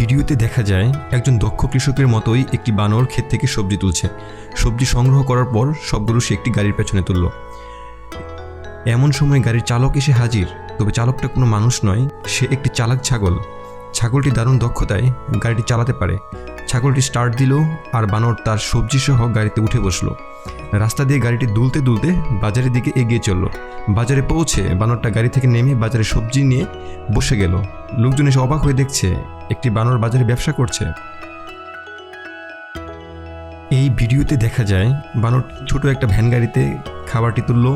ভিডিওতে দেখা যায় একজন দক্ষ কৃষকের মতোই একটি বানর ক্ষেত থেকে সবজি তুলছে। সবজি সংগ্রহ করার পর সবগুলো সে একটি গাড়ির পেছনে তুলল। এমন সময় গাড়ির চালক এসে হাজির, তবে চালকটা কোনো মানুষ নয়, সে একটি চালাক ছাগল। ছাগলটি দারুণ দক্ষতায় গাড়িটি চালাতে পারে। ছাগলটি স্টার্ট দিল আর বানর তার সবজি সহ গাড়িতে উঠে বসলো। রাস্তা দিয়ে গাড়িটি দুলতে দুলতে বাজারের দিকে এগিয়ে চলল। বাজারে পৌঁছে বানরটা গাড়ি থেকে নেমে বাজারে সবজি নিয়ে বসে গেল। লোকজন এসে অবাক হয়ে দেখছে একটি বানর বাজারে ব্যবসা করছে। এই ভিডিওতে দেখা যায় বানর ছোট একটা ভ্যান গাড়িতে খাবারটি তুলল।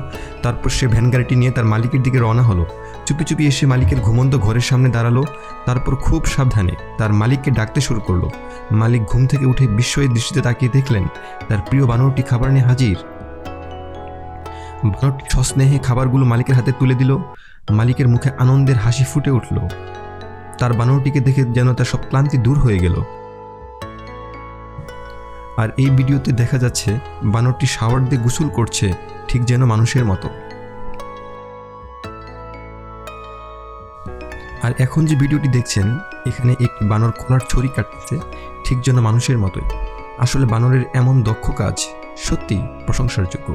তারপর সে ভ্যান গাড়িটি নিয়ে তার মালিকের দিকে রওনা হলো। চুপি চুপি এসে মালিকের ঘুমন্ত ঘরের সামনে দাঁড়ালো। তারপর খুব সাবধানে তার মালিককে ডাকতে শুরু করলো। মালিক ঘুম থেকে উঠে বিস্ময়ের দৃষ্টিতে তাকিয়ে দেখলেন তার প্রিয় বানরটি খাবার নিয়ে হাজির। বানরটি সস্নেহে খাবারগুলো মালিকের হাতে তুলে দিল। মালিকের মুখে আনন্দের হাসি ফুটে উঠল। তার বানরটিকে দেখে যেন তার সব ক্লান্তি দূর হয়ে গেল। আর এই ভিডিওতে দেখা যাচ্ছে বানরটি শাওয়ার দিয়ে গোসল করছে, ঠিক যেন মানুষের মতো। আর এখন যে ভিডিওটি দেখছেন, এখানে একটি বানর কলার ছড়ি কাটতেছে, ঠিক যেন মানুষের মতোই। আসলে বানরের এমন দক্ষ কাজ সত্যি প্রশংসার যোগ্য।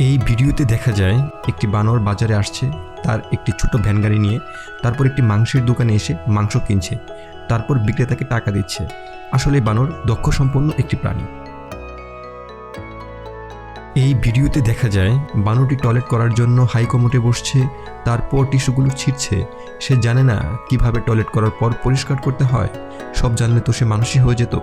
এই ভিডিওতে দেখা যায় একটি বানর বাজারে আসছে তার একটি ছোট ভ্যান গাড়ি নিয়ে। তারপর একটি মাংসের দোকানে এসে মাংস কিনছে, তারপর বিক্রেতাকে টাকা দিচ্ছে। আসলে বানর দক্ষ সম্পন্ন একটি প্রাণী। এই ভিডিওতে দেখা যায় বানরটি টয়লেট করার জন্য হাইকমোডে বসছে, তারপর টিস্যুগুলো ছিঁড়ছে। সে জানে না কিভাবে টয়লেট করার পর পরিষ্কার করতে হয়। সব জানলে তো সে মানুষই হয়ে যেত।